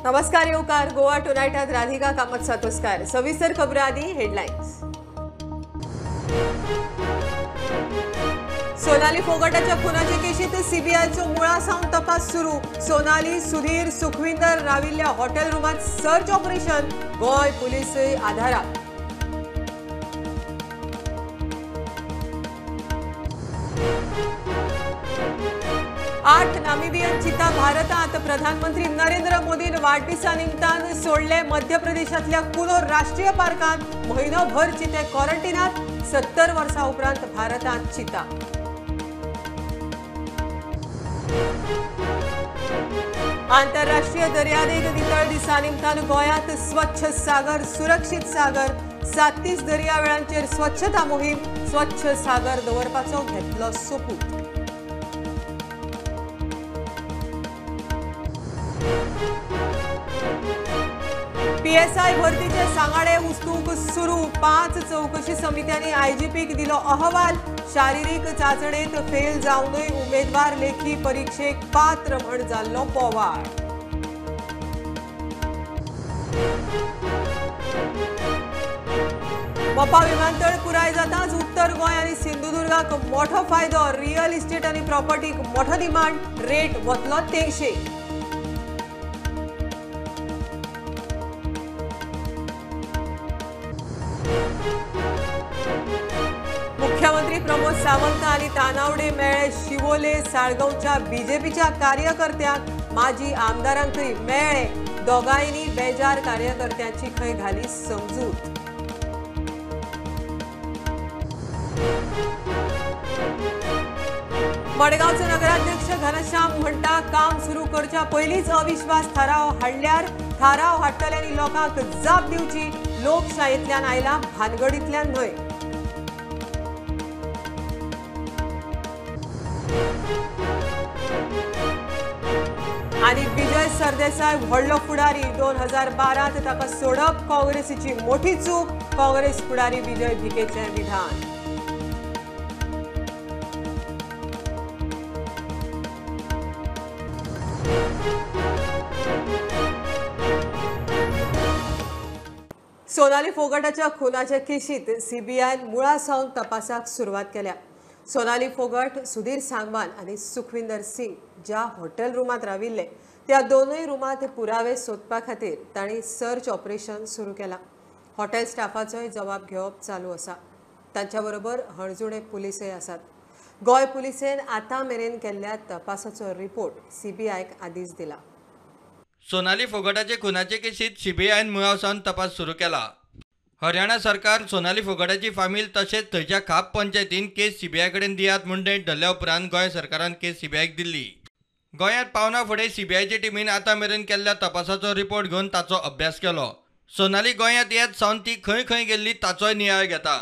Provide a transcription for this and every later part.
नमस्कार येवकार गोवा टुनाइटात राधिका कामत सातोस्कार सविस्तर खबरां आदी हेडलायन्स। सोनाली फोगाटाच्या खुनाचे केशीत सीबीआयचो मुळासावन तपास सुरू। सोनाली सुधीर सुखविंदर राविल्ल्या हॉटेल रूमात सर्च ऑपरेशन, गोय पुलीस आधारात। 8 नामिबियन चिता भारतात प्रधानमंत्री नरेंद्र मोदीन वाडदिसा निमतान सोडले। मध्य प्रदेशातल्या कुनो राष्ट्रीय पार्कात महिनोभर चिते क्वारंटायनात। 70 वर्सां उपरांत भारतात चिता। आंतरराष्ट्रीय दर्यादेग नितळ दिसा निमतान गोंयांत स्वच्छ सागर सुरक्षित सागर 37 दर्यावेळांचेर स्वच्छता मोहीम। स्वच्छ सागर दवरपाचो घेतलो सोपूत। पीएसआय भरतीचे सांगाडे उस्तूक सुरू। 5 चौकशी समित्यांनी आयजीपीक दिलो अहवाल। शारीरिक चाचणेत फेल जावनूय उमेदवार लेखी परीक्षेक पात्र म्हण जाल्लो बोवाळ। मोपा विमानतळ पुराय जाताच उत्तर गोंय आनी सिंधुदुर्गाक मोठो फायदो। रियल इस्टेट आनी प्रॉपर्टीक मोठो डिमांड। रेट वतलो 300। मुख्यमंत्री प्रमोद सावंत आणि तानावडे मेळे शिवोले। साळगावच्या बीजेपीच्या कार्यकर्त्यांक माजी आमदारांकय मेळे। दोगांयनी बेजार कार्यकर्त्यांची खंय घाली समजूत। मडगावचे नगराध्यक्ष घनश्याम म्हणटा काम सुरू करच्या पयलींच अविश्वास थाराव हाडल्यार थाराव हाडटल्यांनी लोकांक जाप दिवची। लोकशायेंतल्यान आयला भानगडींतल्यान न्हय। आणि विजय सरदेसाय व्हडलो फुडारी। 2012 ताका सोडप काँग्रेसीची मोठी चूक। काँग्रेस फुडारी विजय भिकेचे विधान। सोनाली फोगाटाच्या खुनाच्या केशीत सीबीआयन मुळासावन तपासाक सुरवात केल्या। सोनाली फोगट, सुधीर सांगवान आणि सुखविंदर सिंग ज्या हॉटेल रूमात राविल्ले त्या दोनूय रूमात पुरावे सोदपा खातीर तांणी सर्च ऑपरेशन सुरू केला। हॉटेल स्टाफाचोय जबाब घेवप चालू आसा। तांच्या बरोबर हणजुणे पुलीसय आसात। गोय पुलिसेन आतां मेरेन केल्ल्या तपासाचो रिपोर्ट सीबीआयक आदींच दिला। सोनाली फोगाटाचे खुनाचे केशीत सीबीआयन मुळासावन तपास सुरू केला। हरियाणा सरकार सोनाली फोगाटाची फामील तशेंच थंयच्या खाप पंचायतीन केस सीबीआय कडेन दियात म्हूण नेट धरल्या उपरांत गोंय सरकारान केस सीबीआयक दिल्ली। गोंयांत पावना फुडें सीबीआयचे टीमीन आतां मेरेन केल्ल्या तपासाचो रिपोर्ट घेवन ताचो अभ्यास केलो। सोनाली गोंयांत येत सावन ती खंय खंय गेल्ली ताचोय नियाळ घेता।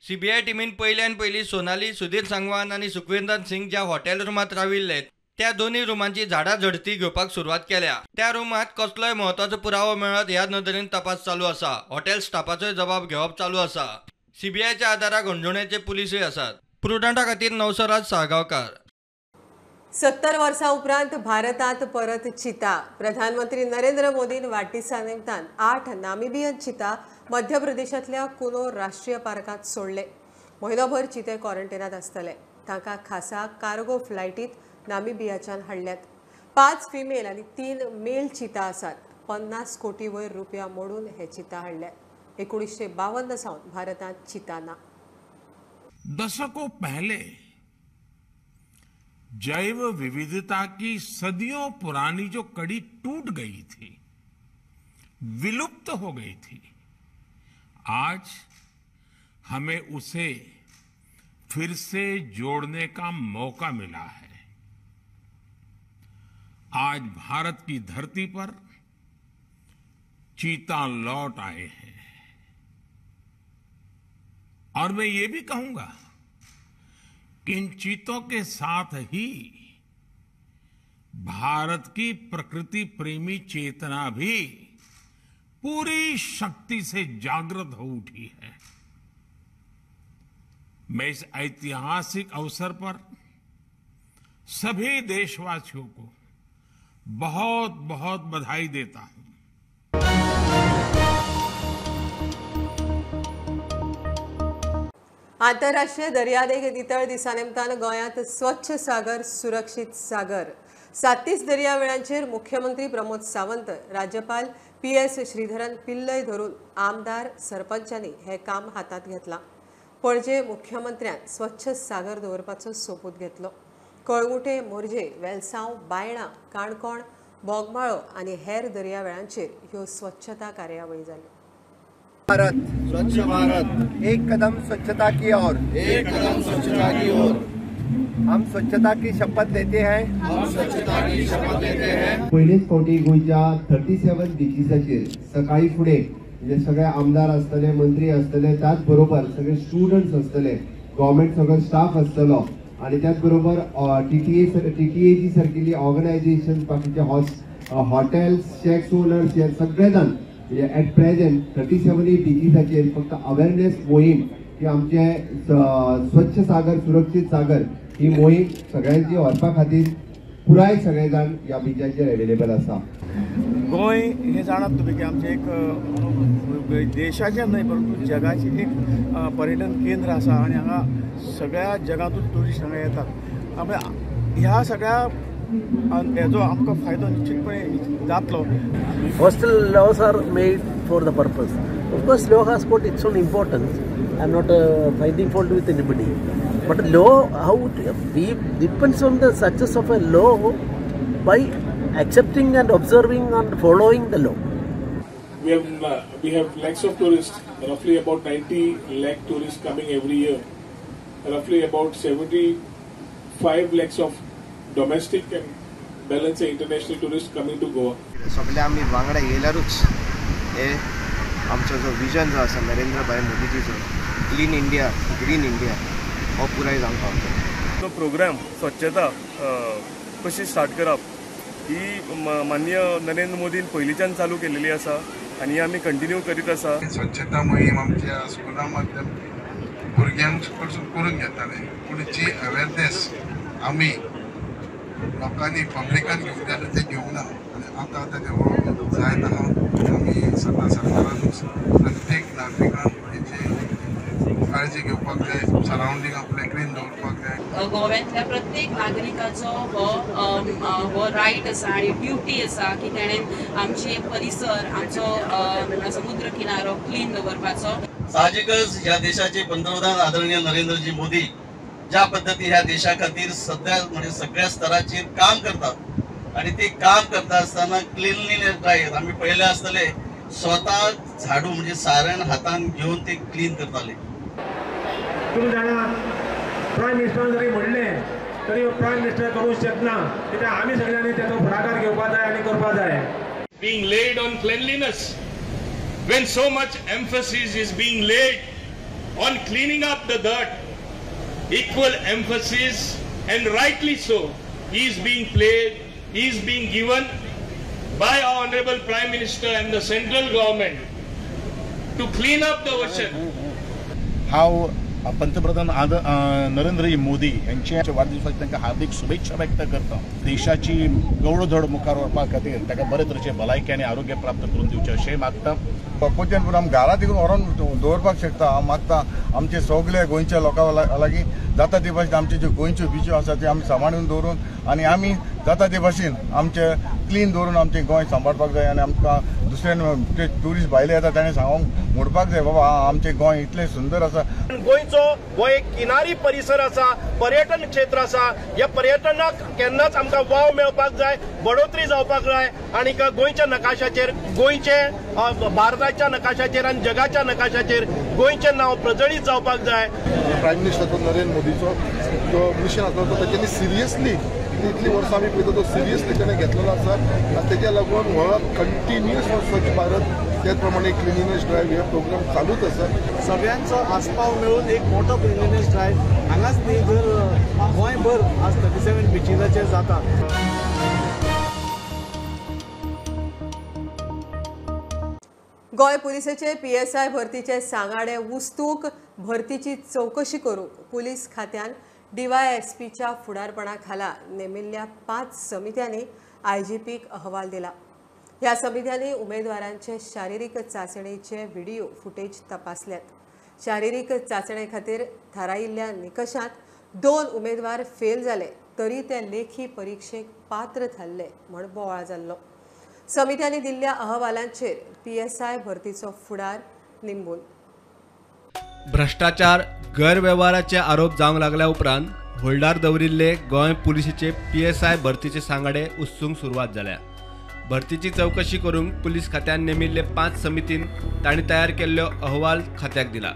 सीबीआय टीमीन पयल्यान पयलीं सोनाली, सुधीर सांगवान आनी सुखविंदर सिंग ज्या हॉटेल रूमात राविल्ले त्या दोन्ही रूमांची झाडाझडती घेवपाक सुरवात केल्या। त्या रूमात कसलोय महत्वाचो पुरावो मेळत ह्या नदरेन तपास चालू आसा। हॉटेल स्टाफाचोय जबाब घेवप चालू आसा। सीबीआयच्या आदाराक हणजुणेचे पुलीसय आसात। प्रुडंटा खातीर नवसराज साळगांवकार। 70 वर्सां उपरांत भारतात परत चिता। प्रधानमंत्री नरेंद्र मोदीन वाडदिसा निमतान 8 नामिबियन चिता मध्य प्रदेशातल्या कुनो राष्ट्रीय पार्कात सोडले। म्हयनोभर चिते क्वारंटायनात आसतले। तांकां खासा कार्गो फ्लायटीत नामिबियाच्यान हाडल्यात। 5 फिमेल आणि 3 मेल चिता आसात। 50 कोटी वयर रुपया मोडून हे चिता हाडल्यात। 1952 सावन भारतात चिता ना। दशकों पहले जैव विविधता की सदियों पुरानी जो कड़ी टूट गई थी, विलुप्त हो गई थी, आज हमें उसे फिर से जोड़ने का मौका मिला है। आज भारत की धरती पर चीता लौट आए हैं। और मैं ये भी कहूंगा कि इन चीतों के साथ ही भारत की प्रकृति प्रेमी चेतना भी पूरी शक्ति से जागृत हो उठी है। मैं इस ऐतिहासिक अवसर पर सभी देशवासियों को बहुत बहुत बधाई देता हूं। आंतरराष्ट्रीय दर्यादेग नितळ दिसा निमतान गोंयांत स्वच्छ सागर सुरक्षित सागर 37 दर्यावेळांचेर मुख्यमंत्री प्रमोद सावंत, राज्यपाल PS श्रीधरन पिल्लय धरून आमदार सरपंचांनी हे काम हातात घेतला। पणजे मुख्यमंत्र्यान स्वच्छ सागर दवरपाचो सोपूत घेतलो। कळंगुटे, मोरजे, वेलसांव, बायणा, काणकोण, बोगमाळो आनी हेर दर्यावेळांचेर ह्यो स्वच्छता कार्यावळी जाल्यो। भारत स्वच्छ भारत, एक कदम स्वच्छता की ओर, एक कदम स्वच्छता की ओर। हम स्वच्छता की शपथ लेते हैं, हम स्वच्छता की शपथ लेते हैं। पहिलेच फावटी गोंयच्या 37 बिचीसाचेर सकाळी फुडें म्हणजे सगळे आमदार आसतले, मंत्री आसतले, त्याच बरोबर सगळे स्टुडंट्स आसतले, गव्हर्नमेंट सगळो स्टाफ आसतलो आणि त्याच बरोबर TTAची सारकिल्ली ऑर्गनायझेशन, बाकीचे हॉटेल्स, शेक्स ओनर्स हे सगळे जाण म्हणजे ॲट प्रेझेंट 37 बिचीसाचेर फक्त अवेअरनेस मोहीम की आमचे स्वच्छ सागर सुरक्षित सागर ही मोहीम सगळ्यांची व्हरपा खातीर पुराय सगळे जाण ह्या बिचाचेर अवेलेबल आसा। गोंय हे जाणात तुम्ही की आमचे एक देशाचे नाही परंतु जगाचे एक पर्यटन केंद्र आसा आणि हांगा सगळ्या जगातून टुरिस्ट हांगा येतात। त्यामुळे ह्या सगळ्या हेजो आमकां फायदो निश्चितपणे जातलो। Coastal laws are made for the purpose. Of course, law has got its own importance. I'm not finding fault with anybody. But law, how it depends on the success of a law by accepting and observing and following the law. We have lakhs of tourists, roughly about 90 lakh tourists coming every year. Roughly about 75 lakhs of domestic and balance international tourists coming to Goa. सगळे आम्ही वांगडा येयल्यारूच हे आमचो जो vision जो आसा नरेंद्र मोदीजीचो clean India, green India हो पुराय जावंक पावतलो। तो प्रोग्राम स्वच्छता कशी स्टार्ट करप ही माननीय नरेंद्र मोदीन पयलींच्यान चालू केलेली आसा आणि आमी कंटिन्यू करीत आसा। स्वच्छता मोहीम आमच्या स्कुलांमध्ये भुरग्यांक कडसून करून घेताले, पूण जी अवेअरनेस आमी लोकांनी पब्लिकान घेवंक जाय ते घेवंक ना आनी आतां ते जायत आहा। आमी सद्दां सरकारानूच प्रत्येक नागरिकान हेची काळजी घेवपाक जाय, सरावंडींग आपलें क्लीन दवरपाक जाय। गोव्यातल्या प्रत्येक नागरिकाचो हो रायट आसा आणि ड्युटी आसा की तेणें आमचे परिसर, आमचो समुद्र किनारो क्लीन दवरपाचो। साहजिकच ह्या देशाचे पंतप्रधान आदरणीय नरेंद्रजी मोदी ज्या पद्धती ह्या देशा खातीर सध्या म्हणजे सगळ्या स्तराचेर काम करतात आणि ते काम करता असताना क्लिनलीनेस ड्राईव्ह आम्ही पहिले आसतले स्वतः झाडू म्हणजे सारण हातान घेऊन ते क्लीन करताले। तुम्ही जाणात प्रायम मिनिस्टर जरी म्हणलें तरी प्रायम मिनिस्टर करूंक शकना, कित्याक आमी सगळ्यांनी तेचो फुडाकार घेवपा जाय आनी करपा जाय। Being laid on cleanliness, when so much emphasis is being laid on cleaning up the dirt, equal emphasis and rightly so is being given by our honorable Prime Minister and the central government to clean up the ocean. हांव पंतप्रधान नरेंद्र मोदी यांच्या वाढदिवसाक तांकां हार्दिक शुभेच्छा व्यक्त करता। देशाची गौरवधड मुखार व्हरपा खातीर ताका बरे तरेचे भलायकी आनी आरोग्य प्राप्त करून दिवचें अशें मागता। कोच्यान आमी घरा तिकून व्हरोन दवरपाक शकता। हांव मागता आमचे सगळे गोंयच्या लोकां लागीं जाता ते भाशेन आमचे ज्यो गोंयच्यो बिच्यो आसा त्यो आमी सांबाळून दवरून आनी आमी जाता ते भाशेन आमचे क्लीन दवरून आमचें गोंय सांबाळपाक जाय आनी आमकां दुसऱ्यान ट्युरिस्ट भायले येता ताणें सांगूंक म्हणपाक जाय बाबा आमचें गोंय इतलें सुंदर आसा। गोंयचो हो एक किनारी परिसर आसा, पर्यटन क्षेत्र आसा। ह्या पर्यटनाक केन्नाच आमकां वाव मेळपाक जाय, बढोतरी जावपाक जाय आनी गोंयच्या नकाशाचेर, गोंयचे भारताच्या नकाशाचेर आनी जगाच्या नकाशाचेर गोंयचें नांव प्रजळीत जावपाक जाय। प्रायम मिनिस्टर नरेंद्र मोदीचो जो मिशन आसलो तो ताच्यांनी सिरियसली इतली वर्सां आमी पळयता तो सिरियसली ताणें घेतलेलो आसा आनी तेच्या लागून हो कंटिन्युअस स्वच्छ भारत त्याच प्रमाणे क्लिनिनेस ड्रायव्ह हे प्रोग्राम चालूच आसा। सगळ्यांचो आस्पाव मेळून एक मोठो क्लिनिनेस ड्रायव्ह हांगाच न्ही जर गोंयभर आज 37 बिचीसाचेर जाता। गोंय पुलिसेचे PSI भरतीचे सांगाडे उस्तूक भरतीची चौकशी करूंक पुलीस खात्यान DYSPच्या फुडारपणा खाला नेमिल्ल्या 5 समित्यांनी IGPक अहवाल दिला. ह्या समित्यांनी उमेदवारांचे शारीरिक चाचणीचे व्हिडिओ फुटेज तपासल्यात. शारीरिक चाचणे खातीर थारायिल्ल्या निकषांत 2 उमेदवार फेल जाले तरी ते लेखी परीक्षेक पात्र थारले म्हण बोवाळ जाल्लो. समित्यांनी दिल्ल्या अहवालांचेर PSI भरतीचो फुडार निंबून भ्रष्टाचार गैरव्यवहाराचे आरोप जावंक लागल्या उपरांत होल्डार दवरिल्ले गोंय पुलिसेचे PSI भरतीचे सांगाडे उत्सूंक सुरवात जाल्या. भरतीची चौकशी करूंक पुलीस खात्यान नेमिल्ले 5 समितीन तांणी तयार केल्लो अहवाल खात्याक दिला.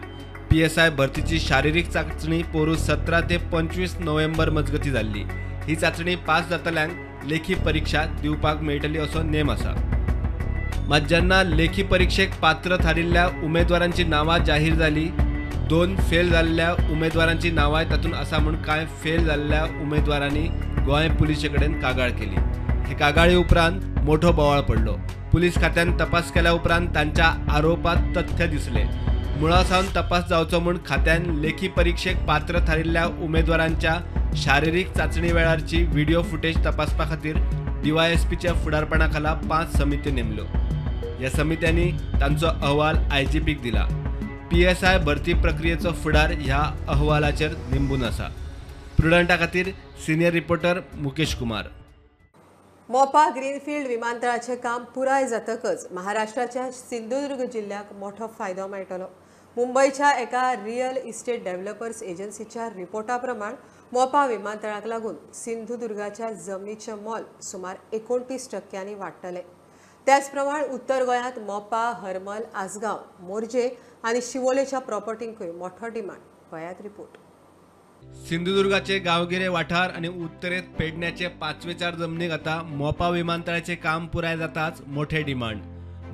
PSI भरतीची शारिरीक चाचणी पोरू 17 ते 25 नोव्हेंबर मजगती जाल्ली. ही चाचणी पास जातल्यांक लेखी परीक्षा दिवपाक मेळटली असो नेम आसा. मात जेन्ना लेखी परीक्षेक पात्र थारिल्ल्या उमेदवारांची नांवां जाहीर जाली, 2 फेल जाल्ल्या उमेदवारांची नांवांय तातूंत आसा म्हूण कांय फेल जाल्ल्या उमेदवारांनी गोंय पुलिसे कडेन कागाळ केली. हे कागाळी उपरांत मोठो बोवाळ पडलो. पुलीस खात्यान तपास केल्या उपरांत तांच्या आरोपांत तथ्य दिसले. मुळा सावन तपास जावचो म्हूण खात्यान लेखी परीक्षेक पात्र थारिल्ल्या उमेदवारांच्या शारिरीक चाचणी वेळारची व्हिडिओ फुटेज तपासपा खातीर DYSPच्या फुडारपणा खाला 5 समित्यो नेमल्यो. ह्या समित्यांनी तांचो अहवाल IGPक दिला. PSI भरती प्रक्रियेचो फुडार ह्या अहवालाचेर निंबून आसा. प्रुडंटा खातीर सिनियर रिपोर्टर मुकेश कुमार. मोपा ग्रीनफील्ड विमानतळाचे काम पुराय जातकच महाराष्ट्राच्या सिंधुदुर्ग जिल्ह्याक मोठो फायदो मेळटलो. मुंबईच्या एका रियल इस्टेट डेव्हलपर्स एजन्सीच्या रिपोर्टा प्रमाण मोपा विमानतळाक लागून सिंधुदुर्गाच्या जमनीचे मोल सुमार 29% वाडटले. त्याच प्रमाण उत्तर गोंयांत मोपा, हरमल, आसगांव, मोरजे आनी शिवोलेच्या प्रॉपर्टींकूय मोठो डिमांड. पळयात रिपोर्ट. सिंधुदुर्गाचे गांवगिरे वाठार आणि उत्तरेत पेडण्याचे 5वेचार जमनीक आता मोपा विमानतळाचे काम पुराय जाताच मोठे डिमांड.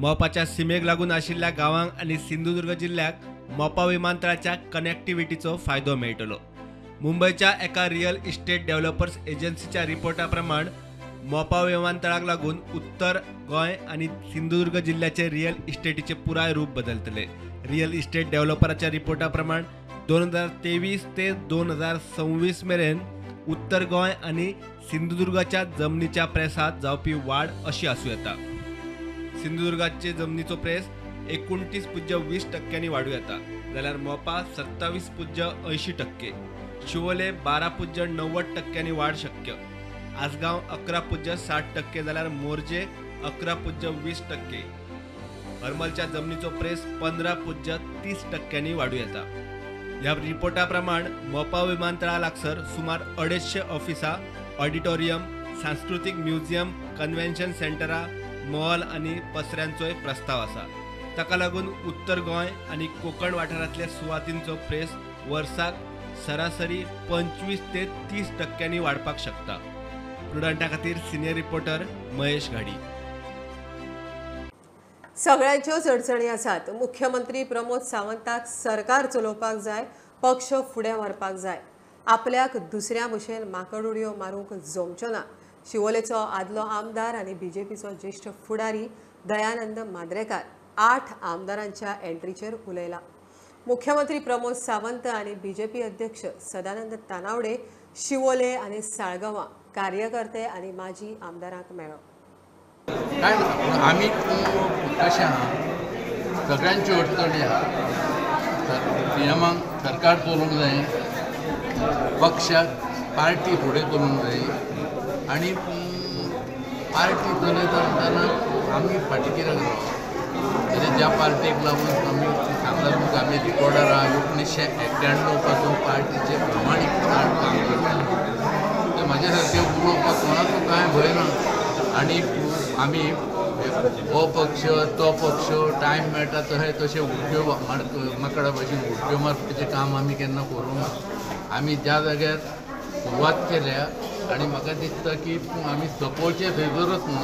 मोपाच्या सीमेक लागून आशिल्ल्या गांवांक आणि सिंधुदुर्ग जिल्ह्याक मोपा विमानतळाच्या कनेक्टिव्हिटीचो फायदो मेळटलो. मुंबईच्या एका रियल इस्टेट डेव्हलपर्स एजन्सीच्या रिपोर्टा प्रमाण मोपा विमानतळाक लागून उत्तर गोंय आणि सिंधुदुर्ग जिल्ह्याचे रियल इस्टेटीचे पुराय रूप बदलतले. रियल इस्टेट डेव्हलपराच्या रिपोर्टा प्रमाण 2023 ते 2026 मेरेन उत्तर गोंय आणि सिंधुदुर्गाच्या जमनीच्या प्रेसात जावपी वाड अशी आसूं येता. सिंधुदुर्गाचे जमनीचो प्रेस 29.20% वाडूं येता, जाल्यार मोपा 27.80%, शिवोले 12.90% वाढ शक्य, आसगांव 11.60%, जाल्यार मोरजे 11.20%, हरमलच्या जमनीचो प्रेस 15.30% वाडूं येता. ह्या रिपोर्टा प्रमाण मोपा विमानतळा लागसर सुमार 250 ऑफिसां, ऑडिटोरियम, सांस्कृतिक म्युझियम, कन्व्हेन्शन सेंटरां, मॉल आणि पसऱ्यांचोय प्रस्ताव आसा. ताका लागून उत्तर गोंय आणि कोकण वाठारांतल्या सुवातींचो प्रेस वर्साक सरासरी 25 ते 30% वाडपाक शकता. प्रुडंटा खातीर सिनियर रिपोर्टर महेश घाडी. सगळ्यांच्योच अडचणी आसात. मुख्यमंत्री प्रमोद सावंताक सरकार चलोवपाक जाय, पक्ष फुडें व्हरपाक जाय. आपल्याक दुसऱ्या भशेन माकड उडयो मारूंक जमच्यो ना. शिवोलेचो आदलो आमदार आनी BJPचो ज्येष्ठ फुडारी दयानंद मांद्रेकार 8 आमदारांच्या एंट्रीचेर उलयला. मुख्यमंत्री प्रमोद सावंत आनी BJP अध्यक्ष सदानंद तानावडे शिवोले आनी साळगांवां कार्यकर्ते आनी माजी आमदारांक मेळ्ळो. काय आम्ही कशें आहा, सगळ्यांच्यो अडचणी आहा. नियमांक सरकार चलोवंक जाय, पक्षाक पार्टी फुडें करूंक जाय आनी पार्टी चलयतना आमी फाटीं कित्याक रावप. ज्या पार्टीक लागून आमी सांगला तुमकां आमी रिकॉर्डर आहा 1991 पासून पार्टीचे प्रामाणीकपणान काम करता. ते म्हाजे सारके उलोवपाक कोणाचो कांय भंय ना. आनी आमी हो पक्ष तो पक्ष टायम मेळटा तशें उडक्यो माकडा भशेन उडक्यो मारपाचें काम आमी केन्ना करूंक ना. आमी ज्या जाग्यार सुरवात केल्या आनी म्हाका दिसता की आमी सपोचे थंयसरूच ना.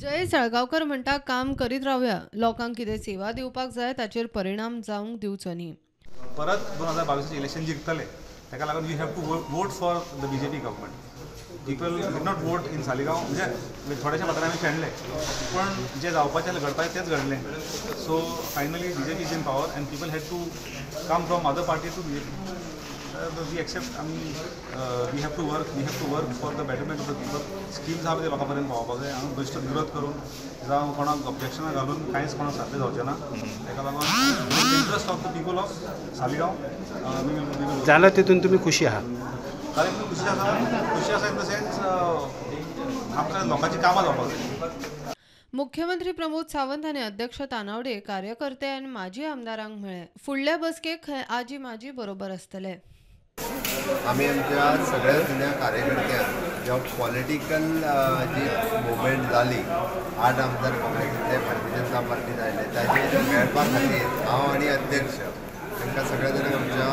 जयेश साळगांवकर म्हणटा काम करीत रावया, लोकांक कितें सेवा दिवपाक जाय ताचेर परिणाम जावंक दिवचो न्ही. परत 2022 इलेक्शन जिखतले ताका लागून we have to vote for the BJP government. People did not vote in Saligao, म्हणजे थोड्याशा पत्रांनी आमी फेणले पण जे जावपाचें घडपाचें तेच घडलें. So finally BJP is in power and people had to come from other party to BJP. We accept आमी we have to work for the betterment of the people. Schemes आहा ते लोकां पर्यंत पावपाक जाय. हांव बेश्टो विरोध करून जावं कोणाक ऑब्जेक्शनां घालून कांयच कोणाक साध्य जावचें ना. ताका लागून interest of the people of Saligao जाल्यार तितून तुमी खुशी आहात? जाल्यार खुशी आसा इन द सेन्स आमकां लोकांची कामां जावपाक जाय. मुख्यमंत्री प्रमोद सावंत हांणी अध्यक्ष तानावडे कार्यकर्ते आनी माजी आमदारांक म्हळें फुडल्या बसकेक आजी माजी बरोबर आसतले. आम्ही आमच्या सगळ्या जुन्या कार्यकर्त्यांक जेव्हा पॉलिटिकल जी मुवमेंट जाली 8 आमदार काँग्रेसीतले भारतीय जनता पार्टीन आयले ताजेर मेळपा खातीर हांव आनी अध्यक्ष तांकां सगळ्या जाणांक आमच्या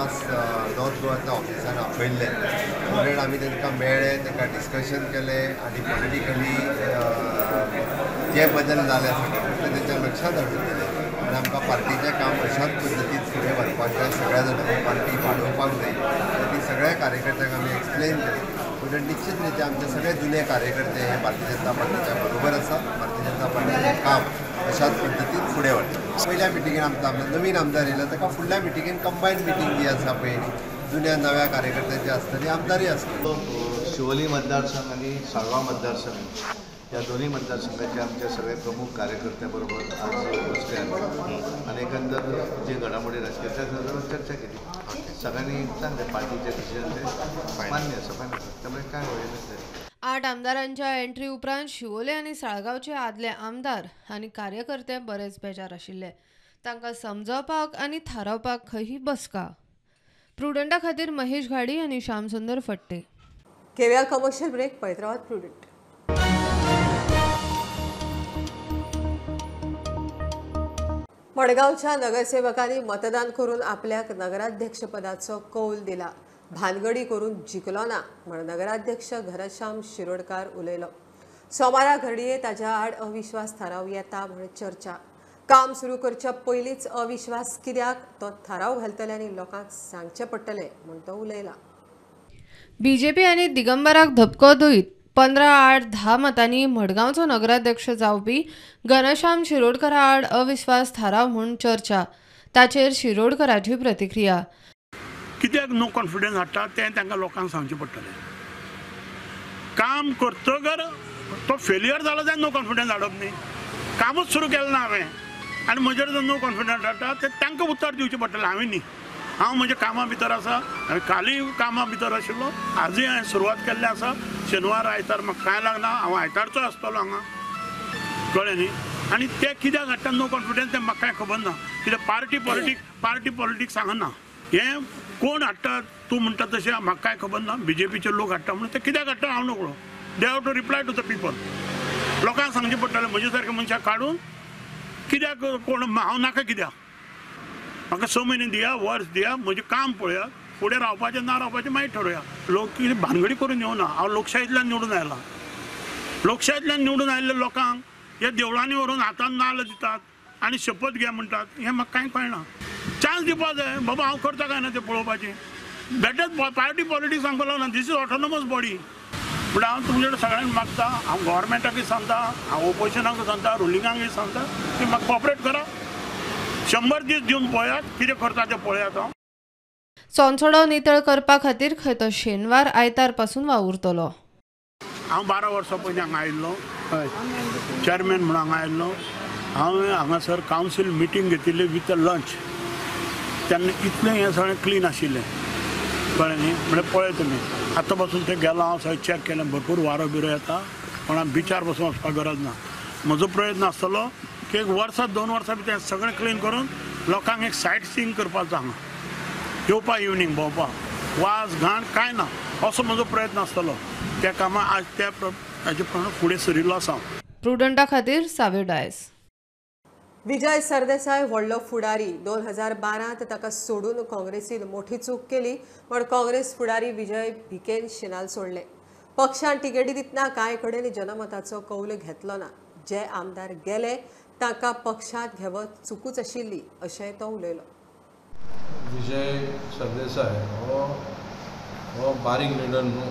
नॉर्थ गोवाच्या ऑफिसान आपयल्ले. ऑलरेडी आमी तांकां मेळ्ळे, तांकां डिस्कशन केलें आनी पॉलिटिकली जे बदल जाले आसा ते तांच्या लक्षांत हाडून दिले आनी आमकां पार्टीचें काम अशाच पद्दतीन फुडें व्हरपाक जाय. सगळ्या जाणांनी पार्टी वाडोवपाक जाय. ती सगळ्या कार्यकर्त्यांक आमी एक्सप्लेन केलें. पूण निश्चित रित्या आमचे सगळे जुने कार्यकर्ते हे भारतीय जनता पार्टीच्या बरोबर आसा. भारतीय जनता पार्टीचें काम अशाच पद्दतीन फुडें व्हरता. पहिल्या मिटिंगेन आमचो नवीन आमदार येयला ताका फुडल्या मिटिंगेन कंबायन मिटींग जी आसा पळय जुन्या नव्या कार्यकर्त्यांची आसतली आमदारी आसतली. शिवोली मतदारसंघ आणि साळगांव मतदारसंघ या दोन्ही मतदारसंघाचे आमचे सगळे प्रमुख कार्यकर्त्याबरोबर आज बसले आणि एकंदर जे घडामोडी राजकीय त्या संदर्भात चर्चा केली. सगळ्यांनी चांगले पार्टीचे डिसिजन ते मान्य असं त्यामुळे काय होईल. 8 आमदारांच्या एंट्री उपरांत शिवोले आनी साळगांवचे आदले आमदार आनी कार्यकर्ते बरेच बेजार आशिल्ले. तांकां समजोवपाक आनी थारावपाक खंय ही बसका. प्रुडंटा खातीर महेश घाडी आनी श्यामसुंदर फट्टे. घेवया कमर्शियल ब्रेक. पळयत रावात प्रुडंट. मडगावच्या नगरसेवकांनी मतदान करून आपल्याक नगराध्यक्षपदाचो कौल दिला. भानगडी करून जिखलो ना म्हण नगराध्यक्ष घनश्याम शिरोडकार उलयलो. सोमारा घडये ताच्या आड अविश्वास थाराव येता म्हण चर्चा. काम सुरू करच्या पयलींच अविश्वास कित्याक तो थाराव घालतल्यांनी लोकांक सांगचे पडटले म्हण तो उलयला. बीजेपी आनी दिगंबराक धपको दित 15-8-10 मतांनी मडगांवचो नगराध्यक्ष जावपी घनश्याम शिरोडकरा आड अविश्वास थाराव म्हूण चर्चा. ताचेर शिरोडकराची प्रतिक्रिया. कित्याक नो कॉन्फिडन्स हाडटा तें तांकां लोकांक सांगचें पडटलें. काम करतगर तो फेल्युअर जालो जाल्यार नो कॉन्फिडन्स हाडप न्ही. कामूच सुरू केलें ना हांवें आनी म्हजेर जो नो कॉन्फिडन्स हाडटा तें तांकां उत्तर दिवचें पडटलें. हांवें न्ही. हांव म्हज्या कामा भितर आसा. हांवें कालीय कामा भितर आशिल्लो. आजूय हांवें सुरवात केल्ली आसा. शेनवार आयतार म्हाका कांय लागना. हांव आयतारचो आसतलो हांगा कळ्ळें न्ही. आनी ते कित्याक हाडटा नो कॉन्फिडन्स तें म्हाका कांय खबर ना. कित्याक पार्टी पॉलिटिक्स हांगा हें कोण हाडटा तूं म्हणटा तशें म्हाका कांय खबर ना. बीजेपीचे लोक हाडटा म्हणून ते कित्याक हाडटा हांव नकळो. They have to reply to the people. लोकांक सांगचें पडटलें म्हजे सारके मनशाक काडून कित्याक कोण हांव नाका कित्याक. म्हाका 6 म्हयने दिया, वर्स दिया, म्हजें काम पळया. फुडें रावपाचें ना रावपाचें मागीर ठरया. लोक कितें भानगडी करून येवना. हांव लोकशायेंतल्यान निवडून आयला. लोकशायेंतल्यान निवडून आयिल्ल्या लोकांक हे देवळांनी व्हरून हातान नाल्ल दितात आनी शपथ घे म्हणटात हें म्हाका कांय कळना. चान्स दिवपा जाय. बाबा हांव करता काय ना तें पळोवपाचें. बेटर पार्टी पॉलिटिक्स सांगपाक लागना. This is autonomous body. पूण हांव तुमचे कडेन सगळ्यांक मागता. हांव गव्हर्मेंटाकूय सांगता, हांव ओपोजिशनाकूय सांगता, रुलिंगाकूय सांगता की म्हाका कॉपरेट करा. 100 दीस दिवन पळयात कितें करता तें पळयात. हांव सोंसोडो नितळ करपा खातीर खंय तो शेनवार आयतार पासून वावुरतलो. हांव 12 वर्सां पयलीं हांगा आयिल्लो चेअरमॅन म्हणून हांगा आयिल्लो. हांवें हांगासर कावन्सील मिटींग घेतिल्ली विथ अ लंच. तेन्ना इतलें हें सगळें क्लीन आशिल्लें कळ्ळें न्ही. म्हणजे पळय तुमी आतां पासून तें गेलो हांव सगळें चॅक केलें. भरपूर वारो बिरो येता कोणाक बिचार पासून वचपाक गरज ना. म्हजो प्रयत्न आसतलो की 1 वर्सा 2 वर्सां भितर सगळें क्लीन करून लोकांक एक सायट सीइंग करपाचो हांगा येवपा इवनिंग भोंवपाक वाज घाण कांय ना असो म्हजो प्रयत्न आसतलो. त्या कामां आज त्या हाजे प्रमाणे फुडें सरिल्लो आसा. प्रुडंटा खातीर सावे डायस. विजय सरदेसाय व्हडलो फुडारी. 2012 ताका सोडून काँग्रेसीन मोठी चूक केली पण काँग्रेस फुडारी विजय भिकेन शिनाल सोडले. पक्षान तिकेटी दितना कांय कडेन जनमताचो कौल घेतलो ना. जे आमदार गेले तांकां पक्षांत घेवप चुकूच आशिल्ली अशें तो उलयलो. विजय सरदेसाय हो बारीक लिडर न्हू.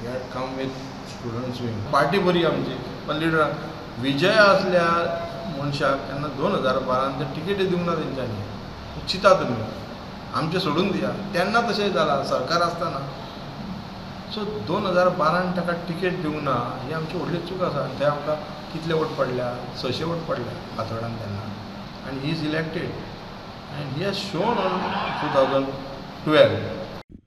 he had come with students wing. Party बरी आमची पण लिडर विजय असल्या मनशाक तेन्ना 2012 ते तिकेटी दिवंक ना तेंच्यांनी. चिता तुमी आमचे सोडून दिया. तेन्ना तशें जालां सरकार आसतना. सो 2012 ताका टिकेट दिवंक ना ही आमची व्हडली चूक आसा. आनी ते आमकां कितले वोट पडल्या 600 वोट पडल्या फातोर्डान तेन्ना. आनी he is elected and he has shown on 2012.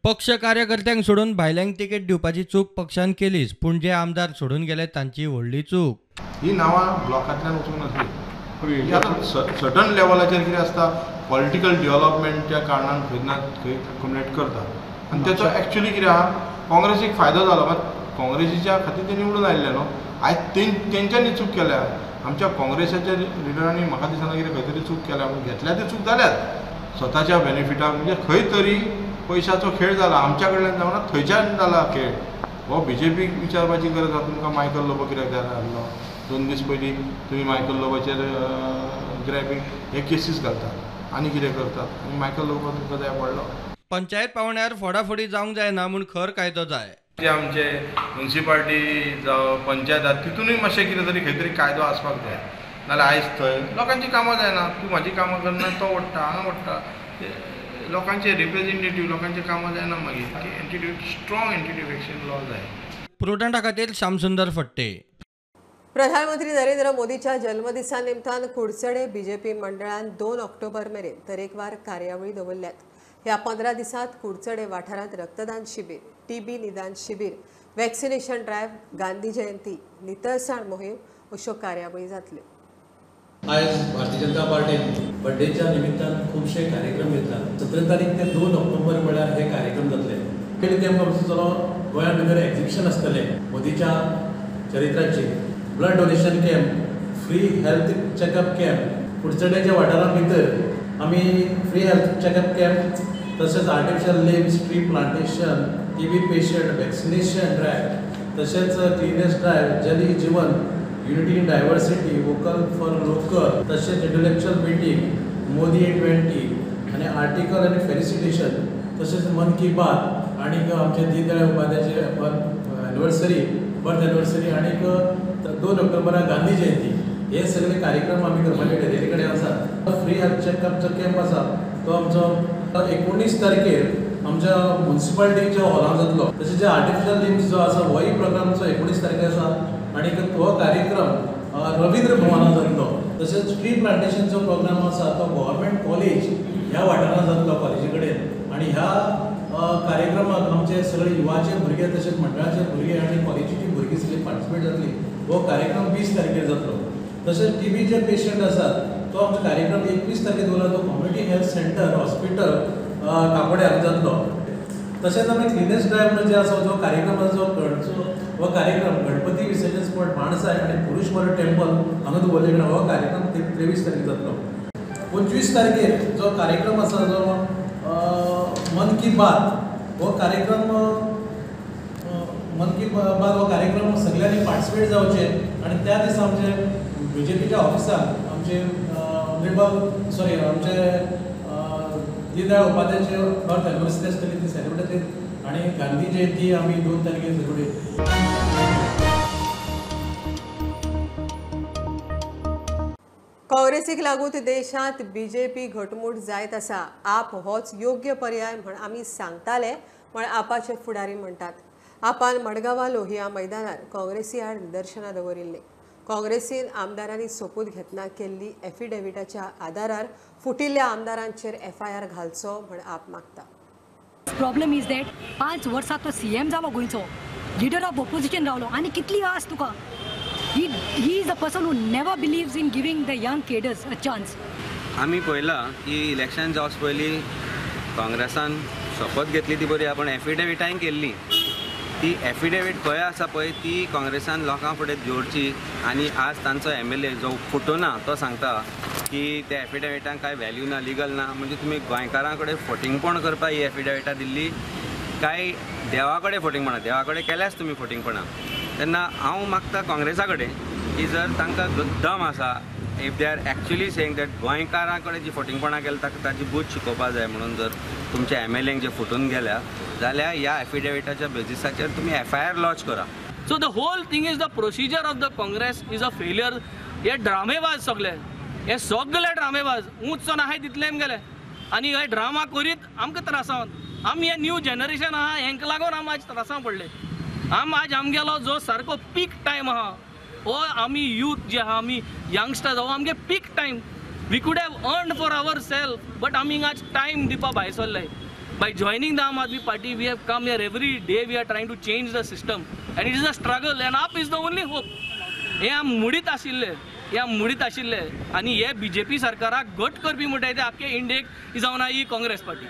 पक्ष कार्यकर्त्यांक सोडून भायल्यांक तिकेट दिवपाची चूक पक्षान केलीच, पूण जे आमदार सोडून गेले तांची व्हडली चूक. ही नांवां ब्लॉकांतल्यान वचूंक नासली. आतां सर्टन लेवलाचेर कितें आसता पॉलिटिकल डेव्हलपमेंटच्या कारणान खंय ना खंय कम्युनिकेट करता. आनी तेचो एक्चुअली कितें आहा काँग्रेसीक फायदो जालो. मात काँग्रेसीच्या खातीर ते निवडून आयिल्ले न्हू. आयज तेंच्यांनी चूक केल्या. आमच्या काँग्रेसाच्या लिडरांनी म्हाका दिसना कितें खंय तरी चूक केल्या. पूण घेतल्या ती चूक जाल्यात स्वताच्या बेनिफिटाक. म्हणजे खंय तरी पयशाचो खेळ जाला. आमच्या कडल्यान जावना थंयच्यान जाला खेळ. हो BJPक विचारपाची गरज आसा तुमकां मायकल लोबो कित्याक जाय आसलो. 2 दीस पयलीं तुमी मायकल लोबोचेर ग्रॅबींग हे केसीस घालतात आनी कितें करतात आनी मायकल लोबो तुमकां जाय पडलो. पंचायत पावण्यार फोडाफोडी जावंक जायना म्हूण खर कायदो जाय. जे आमचे म्युन्सिपाल्टी जावं पंचायत आसा तितूनय मातशें कितें तरी खंय तरी कायदो आसपाक जाय. नाल्यार आयज थंय लोकांची कामां जायना. तूं म्हाजी कामां करना तो ओडटा हांगा ओडटा. लोकांचे रिप्रेझेंटेटिव्ह लोकांचे कामां जायना. मागीर स्ट्रॉंग एंटी डिफेक्शन लॉ जाय. प्रुडंटा खातीर श्यामसुंदर फडते. प्रधानमंत्री नरेंद्र मोदीच्या जन्मदिसा निमतान कुडचडे BJP मंडळान 2 ऑक्टोबर मेरेन तरेकवार कार्यावळी दवरल्यात. ह्या 15 दिसांत कुडचडे वाठारांत रक्तदान शिबीर, TB निदान शिबीर, वॅक्सिनेशन ड्रायव्ह, गांधी जयंती, नितळसाण मोहीम अश्यो कार्यावळी जातल्यो. आयज भारतीय जनता पार्टीन बर्थडेच्या निमित्तान खुबशे कार्यक्रम घेतला. 17 तारीख ते 2 ऑक्टोबर म्हळ्यार हे कार्यक्रम जातले. पयलीं तेंप आमचो गोंयांत भितर एक्झिबिशन आसतलें मोदीच्या चरित्राचेर. Blood donation camp, free health checkup camp कुडचड्याच्या वाठारा भितर आमी फ्री हेल्थ चॅकअप कॅम्प तशेंच artificial limbs tree plantation, TB patient vaccination drive तशेंच क्लिनेस ड्रायव्ह, जल ही जीवन, unity in diversity, vocal for local तशेंच इंटलेक्च्युअल मिटींग, मोदी A20 आनी आर्टिकल आनी फेलिसिटेशन तशेंच मन की बात आनीक आमचे दीनदयाळ उपाध्यायचे बर्थ एनिवर्सरी आनीक 2 ऑक्टोबराक गांधी जयंती हे सगळे कार्यक्रम आमी करपाचे डेली कडेन आसा. फ्री हेल्थ चॅकअपचो कॅम्प आसा तो आमचो 19 तारखेर आमच्या म्युन्सिपाल्टीच्या हॉलांत जातलो. तशेंच आर्टिफिशियल लिम्स जो आसा होय प्रोग्रामचो 19 तारखेर आसा आनीक तो कार्यक्रम रवींद्र भवनांत जातलो. तशेंच ट्री प्लांटेशनचो प्रोग्राम आसा तो गव्हर्मेंट कॉलेज ह्या वाठारांत जातलो कॉलेजी कडेन. आनी ह्या कार्यक्रमाक आमचे सगळे युवाचे भुरगे तशेंच मंडळाचे भुरगे आनी कॉलेजीची भुरगीं सगळीं पार्टिसिपेट जातली. हो कार्यक्रम 20 तारखेर जातलो. तशेंच TB जे पेशंट आसात तो आमचो कार्यक्रम 21 तारखेर दवरला. तो कम्युनिटी हेल्थ सेंटर हॉस्पिटल काकोड्यार जातलो. तशेंच आमी क्लिनेस ड्रायव्ह जे आसा जो कार्यक्रम आसा हो कार्यक्रम गणपती विसर्जन स्पॉट माणसाय आनी पुरुषमल टेंपल हांगा दवरले कडेन हो कार्यक्रम 23 तारखेर जातलो. 25 तारखेर जो कार्यक्रम आसा जो मन की बात हो कार्यक्रम सगळ्यांनी पार्टिसिपेट जावचे आनी त्या दिसा आमचे BJPच्या ऑफिसाक आमचे आमचे दीनदयाळ उपाध्यायचे बर्थ एनिवर्सरी आसतली ती सेलिब्रेट जातली आनी गांधी जयंती आमी 2 तारखेर सेलिब्रेट. काँग्रेसीक लागून देशांत BJP घटमूट जायत आसा. आप होच योग्य पर्याय म्हण आमी सांगताले म्हण आपाचे फुडारी म्हणटात. आपान मडगांवां लोहिया मैदानार काँग्रेसी आड निदर्शनां दवरिल्ले. काँग्रेसीन आमदारांनी सोपूत घेतना केल्ली एफिडेविटाच्या आदारार फुटिल्ल्या आमदारांचेर FIR घालचो म्हण आप मागता. प्रॉब्लेम इज दॅट 5 वर्सां तो CM जालो गोंयचो, लिडर ऑफ ऑपोजिशन रावलो आनी कितली आस तुका. He is a person who never believes in giving the young cadres a chance. आमी पळयलां की इलेक्शन जावच पयलीं काँग्रेसान शपथ घेतली ती बरी आपण एफिडेविटाय केल्ली. ती एफिडेविट खंय आसा पळय ती काँग्रेसान लोकां फुडें जोडची आनी आज तांचो MLA जो फुटोना तो सांगता की त्या एफिडेविटांक कांय व्हॅल्यू ना, लिगल ना. म्हणजे तुमी गोंयकारां कडेन फोटिंगपण करपाक ही एफिडेविटां दिल्ली काय देवा कडेन फोटिंगपणां देवा कडेन केल्याच तुमी फोटिंगपणां. तेन्ना हांव मागता काँग्रेसा कडेन की जर तांकां दम आसा if they are actually saying that गोंयकारां कडेन जी फोटिंगपणां केल्या ताची बूथ शिकोवपा जाय म्हणून जर तुमच्या MLAंक जे फुटून गेल्या जाल्यार ह्या एफिडेविटाच्या बेजिसाचेर तुमी FIR लॉन्च करा. So the whole thing is the procedure of the Congress is a failure. हे ड्रामेबाज सगळे, हे सगळे ड्रामेबाज. ऊंच नाहाय तितले गेले आनी हे ड्रामा करीत आमकां त्रासावन आमी हे न्यू जनरेशन आहा हेंका लागून आमी आज त्रासां पडले. आज आमगेलो जो सारको पीक टायम आहा हो आमी यूथ जे आहा आमी यंगस्टर्स हो आमगे peak time. We could have earned for our self but आमी आज टायम दिवपा भायर सरले. By joining the Aam Aadmi Party, we have come here every day. We are trying to change the system, and it is a struggle. And AAP is the only hope. हे आम मुडीत आशिल्ले आनी हे BJP सरकाराक घट करपी म्हणटाय ते आख्खे इंडियेक जावन ही काँग्रेस पार्टी.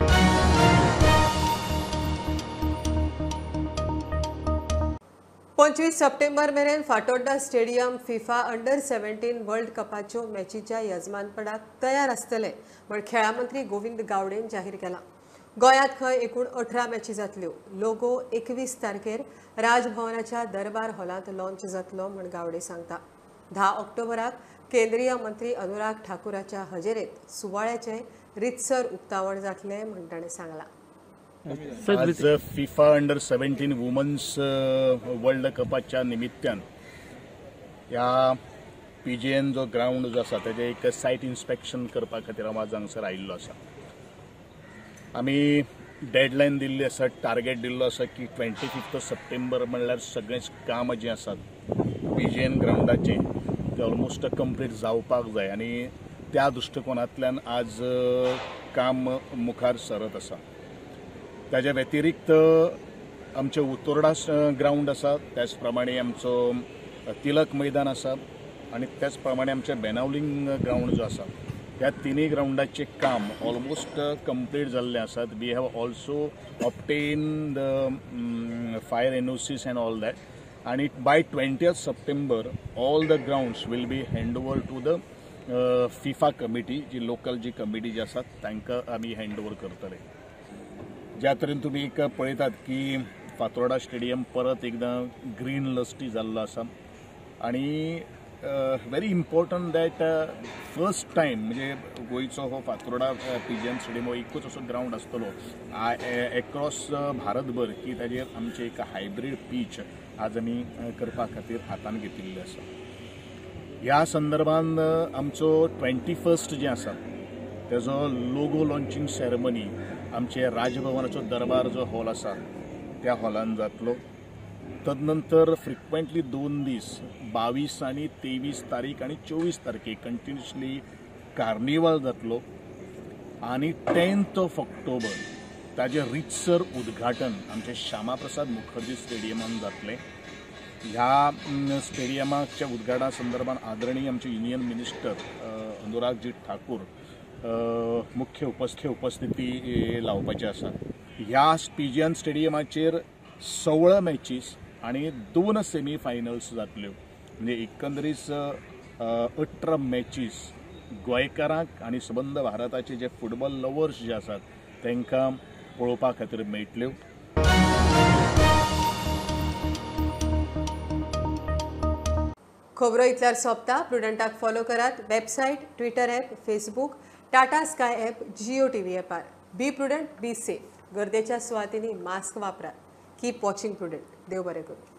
25 सप्टेंबर मेरेन फातोड्डा स्टेडियम फिफा अंडर-17 वर्ल्ड कपाच्यो मॅचीच्या यजमानपणाक तयार आसतले म्हण खेळा मंत्री गोविंद गावडेन जाहीर केला. गोंयांत खंय एकूण 18 मॅची जातल्यो. लोगो 21 तारखेर राजभवनाच्या दरबार हॉलांत लॉन्च जातलो म्हण गावडे सांगता. 10 ऑक्टोबराक केंद्रीय मंत्री अनुराग ठाकुराच्या हजेरेत सुवाळ्याचे रितसर उक्तावण जातले म्हण ताणें सांगला. आज फिफा अंडर-17 वुमन्स वर्ल्ड कपाच्या निमित्तान ह्या PGN जो ग्राउंड जो आसा तेजे एक सायट इन्स्पेक्शन करपा खातीर हांव आज हांगसर आयिल्लो आसा. आमी डेडलायन दिल्ली आसा, टार्गेट दिल्लो आसा की 25 सप्टेंबर म्हणल्यार सगळेंच काम जें आसा PGN ग्राउंडाचें तें ऑलमोस्ट कंप्लीट जावपाक जाय आनी त्या दृश्टिकोनांतल्यान आज काम मुखार सरत आसा. ताज्या व्यतिरिक्त आमचे उत्तोर्डा ग्राउंड आसा, त्याच प्रमाणे आमचो तिलक मैदान आसा आनी त्याच प्रमाणे आमचे बेनावलीम ग्राउंड जो आसा ह्या तिनूय ग्राउंडाचे काम ऑलमोस्ट कंप्लीट जाल्ले आसात. We have also obtain the fire NOCs and all that आनी by 20 September all the grounds will be hand over to the FIFA committee. जी लोकल जी कमिटी जी आसा तांकां आमी हँड ओवर करतले. ज्या तरेन तुमी एक पळयतात की फातोर्डा स्टेडियम परत एकदां ग्रीन लस्टी जाल्लो आसा आनी very important that first time म्हणजे गोंयचो हो फातोर्डा PGN स्टेडियम हो एकूच असो ग्राउंड आसतलो एक्रॉस भारतभर की ताजेर आमचे एक हायब्रीड पीच आज आमी करपा खातीर हातान घेतिल्ले आसा. ह्या संदर्भान आमचो 21 जे आसा तेजो लोगो लॉन्चिंग सेरेमनी आमचे राजभवनाचो दरबार जो हॉल आसा त्या हॉलान जातलो. तदनंतर फ्रिक्वेंटली 2 दीस 22 आनी 23 तारीख आनी 24 तारखेक कंटिन्युअसली कार्निवल जातलो आनी 10 ऑक्टोबर ताजे रितसर उद्घाटन आमचे श्यामा प्रसाद मुखर्जी स्टेडियमान जातले. ह्या स्टेडियमाच्या उद्घाटना संदर्भात आदरणीय आमचे युनियन मिनिस्टर अनुरागजी ठाकूर मुख्य उपस्थिती लावपाचे आसा. ह्या PGN स्टेडियमाचेर 16 मॅचीस आनी 2 सेमी फायनल्स जातल्यो म्हणजे एकंदरीत 18 मॅचीस गोंयकारांक आनी सबंद भारताचे जे फुटबॉल लवर्स जे आसात तांकां पळोवपा खातीर मेळटल्यो. खबरो इतल्यार सोंपता. प्रुडंटाक फॉलो करात. Website, Twitter app, Facebook, Tata Sky app, Jio TV ॲपार. Be prudent, be safe. गर्देच्या सुवातींनी मास्क वापरात. Keep watching prudent. देव बरें करूं.